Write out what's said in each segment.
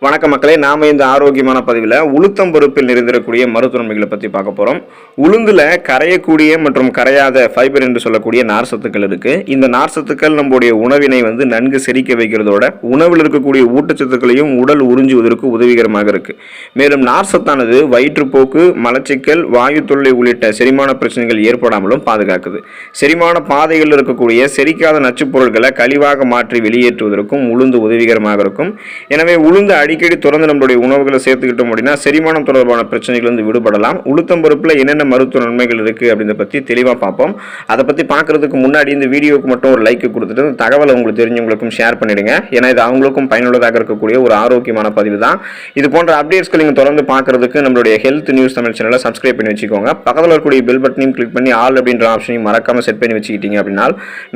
வணக்க மக்களே, நாம இந்த ஆரோக்கியமான பதிவில் உளுத்தம்பருப்பில் நிறைந்திருக்கக்கூடிய மருத்துவ நன்மைகளை பற்றி பார்க்க போகிறோம். உளுந்தில் கரையக்கூடிய மற்றும் கரையாத ஃபைபர் என்று சொல்லக்கூடிய நார் சத்துக்கள் இருக்குது. இந்த நார் சத்துக்கள் நம்முடைய உணவினை நன்கு செரிக்க வைக்கிறதோட உணவில் இருக்கக்கூடிய ஊட்டச்சத்துக்களையும் உடல் உறிஞ்சுவதற்கு உதவிகரமாக இருக்குது. மேலும் நார் சத்தானது வயிற்றுப்போக்கு, மலச்சிக்கல், வாயு தொல்லை உள்ளிட்ட செரிமான பிரச்சனைகள் ஏற்படாமலும் பாதுகாக்குது. செரிமான பாதைகளில் இருக்கக்கூடிய செரிக்காத நச்சுப் பொருட்களை கழிவாக மாற்றி வெளியேற்றுவதற்கும் உளுந்து உதவிகரமாக இருக்கும். எனவே உளுந்து அடிக்கடி தொடர்ந்து நம்மளுடைய உணவுகளை சேர்த்துக்கிட்டோம் அப்படின்னா செரிமானம் தொடர்பான பிரச்சனைகள் விடுபடலாம். உளுத்தம்பருப்புல என்னென்ன மருத்துவ நன்மைகள் இருக்கு அப்படின்றத பத்தி தெளிவா பார்ப்போம். அதை பத்தி பார்க்கறதுக்கு முன்னாடி இந்த வீடியோக்கு மட்டும் ஒரு லைக் கொடுத்துட்டு தகவலை உங்களுக்கு தெரிஞ்சவங்களுக்கும் ஷேர் பண்ணிடுங்க. ஏன்னா இது அவங்களுக்கும் பயனுள்ளதாக இருக்கக்கூடிய ஒரு ஆரோக்கியமான பதிவு தான். இது போன்ற அப்டேட்ஸ்கள் நீங்க தொடர்ந்து பார்க்கறதுக்கு நம்மளுடைய ஹெல்த் நியூஸ் தமிழ் சேனலை சப்ஸ்கிரைப் பண்ணி வச்சுக்கோங்க. பக்கத்தில் இருக்கக்கூடிய பெல் பட்டனையும் கிளிக் பண்ணி ஆல் அப்படின்ற ஆப்ஷனையும் மறக்காம செட் பண்ணி வச்சுக்கிட்டீங்க அப்படின்னா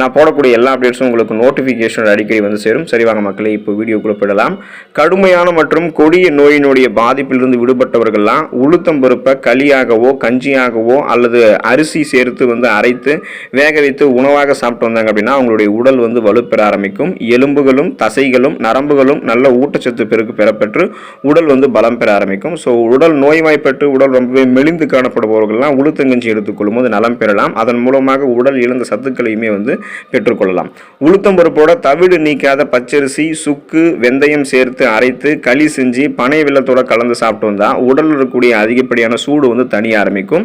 நான் போடக்கூடிய எல்லா அப்டேட்ஸும் உங்களுக்கு நோட்டிபிகேஷன் அடிக்கடி சேரும். சரிவாங்க மக்களே, இப்போ வீடியோக்குள்ள போயிடலாம். கடுமையான மற்றும் கொடிய நோயினுடைய பாதிப்பிலிருந்து விடுபட்டவர்கள்லாம் உளுத்தம்பருப்பை களியாகவோ கஞ்சியாகவோ அல்லது அரிசி சேர்த்து அரைத்து வேக வைத்து உணவாக சாப்பிட்டு வந்தாங்க அப்படின்னா அவங்களுடைய உடல் வலுப்பெற ஆரம்பிக்கும். எலும்புகளும் தசைகளும் நரம்புகளும் நல்ல ஊட்டச்சத்து பெருக்கு பெறப்பெற்று உடல் பலம் பெற ஆரம்பிக்கும். ஸோ உடல் நோய்வாய்ப்பட்டு உடல் ரொம்பவே மெலிந்து காணப்படுபவர்கள்லாம் உளுத்தங்கஞ்சி எடுத்துக்கொள்ளும் போது நலம் பெறலாம். அதன் மூலமாக உடல் இழந்த சத்துக்களையுமே பெற்றுக்கொள்ளலாம். உளுத்தம்பருப்போட தவிடு நீக்காத பச்சரிசி, சுக்கு, வெந்தயம் சேர்த்து அரைத்து களி செஞ்சு பனை வெல்லத்தோட கலந்து சாப்பிட்டு வந்தா உடலில் இருக்கக்கூடிய அதிகப்படியான சூடு தணிய ஆரம்பிக்கும்.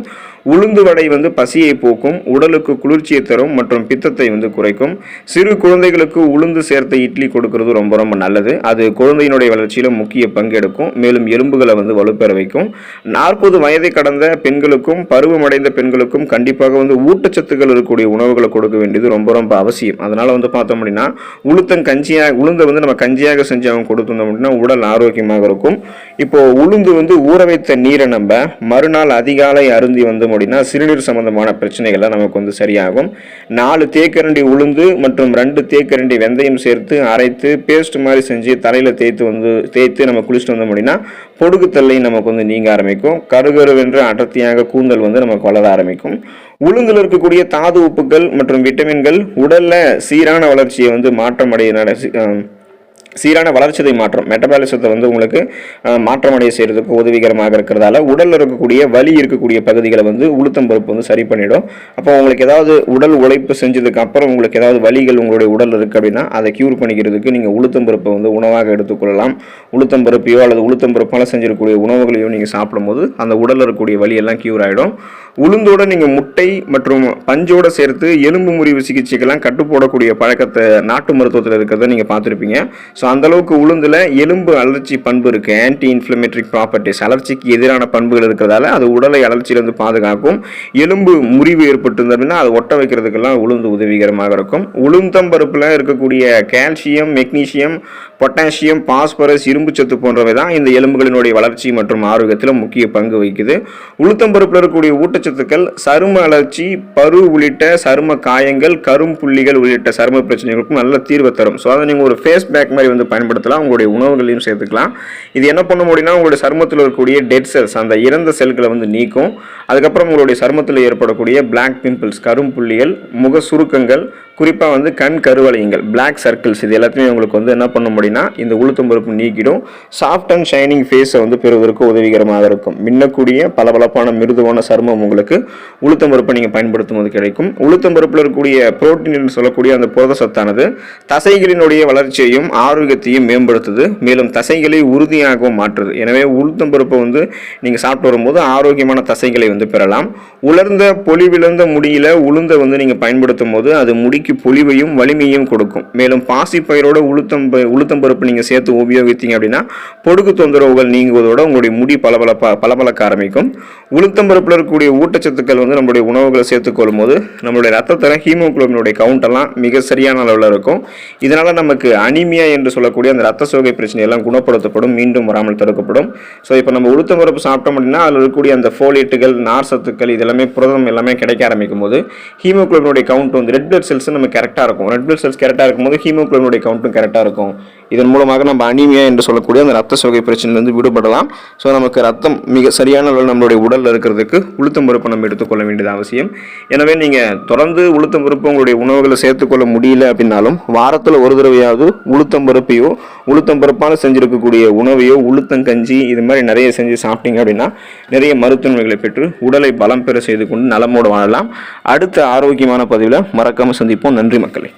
உளுந்து வடை பசியை போக்கும், உடலுக்கு குளிர்ச்சியை தரும் மற்றும் பித்தத்தை குறைக்கும். சிறு குழந்தைகளுக்கு உளுந்து சேர்த்த இட்லி கொடுக்கிறது ரொம்ப ரொம்ப நல்லது. அது குழந்தையினுடைய வளர்ச்சியில முக்கிய பங்கெடுக்கும். மேலும் எலும்புகளை வலுப்பெற வைக்கும். 40 வயதை கடந்த பெண்களுக்கும் பருவமடைந்த பெண்களுக்கும் கண்டிப்பாக ஊட்டச்சத்துக்கள் இருக்கக்கூடிய உணவுகளை கொடுக்க வேண்டியது ரொம்ப ரொம்ப அவசியம். அதனால பார்த்தோம் அப்படின்னா உளுந்தை நம்ம கஞ்சியாக செஞ்சு அவங்க கொடுத்தோம் அப்படின்னா உடல் ஆரோக்கியமாக இருக்கும். இப்போ உளுந்து ஊற வைத்த நீரை நம்ம மறுநாள் அதிகாலை அருந்தி அப்படின்னா சிறுநீர் சம்பந்தமான பிரச்சனைகள் நமக்கு சரியாகும். 4 தேக்கரண்டி உளுந்து மற்றும் 2 தேக்கரண்டி வெந்தயம் சேர்த்து அரைத்து பேஸ்ட் மாதிரி செஞ்சு தலையில தேய்த்து நம்ம குளிச்சுட்டு வந்தோம் அப்படின்னா பொடுகுத்தல்லை நமக்கு நீங்க ஆரம்பிக்கும். கருகருவென்று அடர்த்தியாக கூந்தல் நமக்கு வளர ஆரம்பிக்கும். உளுந்தில் இருக்கக்கூடிய தாது உப்புகள் மற்றும் விட்டமின்கள் உடல்ல சீரான வளர்ச்சியை மாற்றம் சீரான வளர்ச்சிதை மாற்றம் மெட்டபாலிசத்தை உங்களுக்கு மாற்றமடைய செய்யறதுக்கு உதவிகரமாக இருக்கிறதால உடலில் இருக்கக்கூடிய வலி இருக்கக்கூடிய பகுதிகளை உளுத்தம்பருப்பு சரி பண்ணிடும். அப்போ உங்களுக்கு ஏதாவது உடல் உழைப்பு செஞ்சதுக்கு அப்புறம் உங்களுக்கு ஏதாவது வலிகள் உங்களுடைய உடல் இருக்கு அப்படின்னா அதை கியூர் பண்ணிக்கிறதுக்கு நீங்க உளுத்தம்பருப்பை உணவாக எடுத்துக்கொள்ளலாம். உளுத்தம்பருப்பையோ அல்லது உளுத்தம்பருப்பால செஞ்சிருக்கக்கூடிய உணவுகளையோ நீங்க சாப்பிடும்போது அந்த உடலில் இருக்கக்கூடிய வலி எல்லாம் கியூர் ஆகிடும். உளுந்தோட நீங்க முட்டை மற்றும் பஞ்சோட சேர்த்து எலும்பு முறிவு சிகிச்சைக்கெல்லாம் கட்டு போடக்கூடிய பழக்கத்தை நாட்டு மருத்துவத்தில் இருக்கிறத நீங்க பார்த்துருப்பீங்க. ஸோ அந்த அளவுக்கு உளுந்துல எலும்பு அலர்ச்சி பண்பு இருக்கு. ஆன்டி இன்ஃப்ளமேட்டரி ப்ராப்பர்ட்டிஸ், அலர்ச்சிக்கு எதிரான பண்புகள் இருக்கிறதால அது உடலை அலர்ச்சியிலிருந்து பாதுகாக்கும். எலும்பு முறிவு ஏற்பட்டு அப்படின்னா அதை ஒட்ட வைக்கிறதுக்கெல்லாம் உளுந்து உதவிகரமாக இருக்கும். உளுந்தம்பருப்புல இருக்கக்கூடிய கால்சியம், மெக்னீசியம், பொட்டாசியம், பாஸ்பரஸ், இரும்பு சத்து போன்றவை தான் இந்த எலும்புகளினுடைய வளர்ச்சி மற்றும் ஆரோக்கியத்தில் முக்கிய பங்கு வகிக்குது. உளுத்தம்பருப்பில் இருக்கக்கூடிய ஊட்டச்சத்துக்கள் சரும அலர்ச்சி, பரு உள்ளிட்ட சரும காயங்கள், கரும் புள்ளிகள் உள்ளிட்ட சரும பிரச்சனைகளுக்கும் நல்ல தீர்வை தரும். ஸோ அதை நீங்கள் ஒரு ஃபேஸ் பேக் மாதிரி பயன்படுத்தலாம். உங்களுடைய உணவுகளையும் சேர்த்துக்கலாம். இது என்ன பண்ண முடியும்னா உங்களுடைய சருமத்தில் இருக்கக்கூடிய டெட் செல்ஸ், அந்த இறந்த செல்களை நீக்கும். அதுக்கப்புறம் உங்களுடைய சருமத்தில் ஏற்படக்கூடிய பிளாக் பிம்பிள்ஸ், கரும் புள்ளிகள், முக சுருக்கங்கள், குறிப்பாக கண் கருவளையங்கள், பிளாக் சர்க்கிள்ஸ், இது எல்லாத்தையுமே உங்களுக்கு என்ன பண்ண முடியும்னா இந்த உளுத்தம்பருப்பு நீக்கிடும். சாஃப்ட் அண்ட் ஷைனிங் ஃபேஸை பெறுவதற்கு உதவிகரமாக இருக்கும். மின்னக்கூடிய பளபளப்பான மிருதுவான சருமம் உங்களுக்கு உளுத்தம்பருப்பை நீங்கள் பயன்படுத்தும் போது கிடைக்கும். உளுத்தம்பருப்பில் இருக்கக்கூடிய புரோட்டீன் சொல்லக்கூடிய அந்த புரத சத்தானது தசைகளினுடைய வளர்ச்சியையும் ஆரோக்கியத்தையும் மேம்படுத்துது. மேலும் தசைகளை உறுதியாகவும் மாற்றுது. எனவே உளுத்தம்பருப்பை நீங்கள் சாப்பிட்டு வரும்போது ஆரோக்கியமான தசைகளை பெறலாம். உலர்ந்த பொலிவிழந்த முடியில உளுந்தை நீங்கள் பயன்படுத்தும் போது அது முடி பொலிவையும் வலிமையும் கொடுக்கும். மேலும் பாசிப்பயிரோட உளுத்தம்பருப்பு நீங்க சேர்த்து உபயோகித்தீங்க அப்படின்னா பொடுகு தொந்தரவுகள் நீங்குவதோட உங்களுடைய முடி பளபளக்க ஆரம்பிக்கும். உளுத்தம்பருப்புல இருக்கக்கூடிய ஊட்டச்சத்துக்கள் நம்மளுடைய உணவுகளை சேர்த்துக்கொள்ளும் போது நம்மளுடைய ரத்தத்தில் ஹீமோகுளோபினுடைய கவுண்ட் எல்லாம் மிக சரியான அளவில் இருக்கும். இதனால நமக்கு அனிமியா என்று சொல்லக்கூடிய அந்த ரத்த சோகை பிரச்சனை எல்லாம் குணப்படுத்தப்படும், மீண்டும் வராமல் தடுக்கப்படும். ஸோ இப்போ நம்ம உளுத்தம்பருப்பு சாப்பிட்டோம் அப்படின்னா அதில் இருக்கக்கூடிய அந்த ஃபோலேட்டுகள், நார் சத்துக்கள், இதெல்லாமே புரதம் எல்லாமே கிடைக்க ஆரம்பிக்கும் போது ஹீமோகுளோபினுடைய கவுண்ட் ரெட் பிளட் செல்ஸ் நம்ம கரெக்டாக இருக்கும். ரெட் பிளட் செல்ஸ் கரெக்டாக இருக்கும்போது ஹீமோகுளோபினுடைய கவுண்ட்டும் கரெக்டாக இருக்கும். இதன் மூலமாக நம்ம அனீமியா என்று சொல்லக்கூடிய அந்த ரத்த சோகை பிரச்சனையிலிருந்து விடுபடலாம். ஸோ நமக்கு ரத்தம் மிக சரியான அளவில் நம்மளுடைய உடலில் இருக்கிறதுக்கு உளுத்தம் பருப்பு நம்ம எடுத்துக்கொள்ள வேண்டியது அவசியம். எனவே நீங்கள் தொடர்ந்து உளுத்தம் பருப்பு உங்களுடைய உணவுகளை சேர்த்துக்கொள்ள முடியல அப்படின்னாலும் வாரத்தில் ஒரு தடவையாவது உளுத்தம் பருப்பையோ உளுத்தம் பருப்பால் செஞ்சுருக்கக்கூடிய உணவையோ உளுத்தங்கஞ்சி இது மாதிரி நிறைய செஞ்சு சாப்பிட்டீங்க அப்படின்னா நிறைய மருத்துவங்களை பெற்று உடலை பலம் பெற செய்து கொண்டு நலமோடு வாழலாம். அடுத்த ஆரோக்கியமான பதிவில் மறக்காமல் சந்திப்போம். நன்றி மக்களே.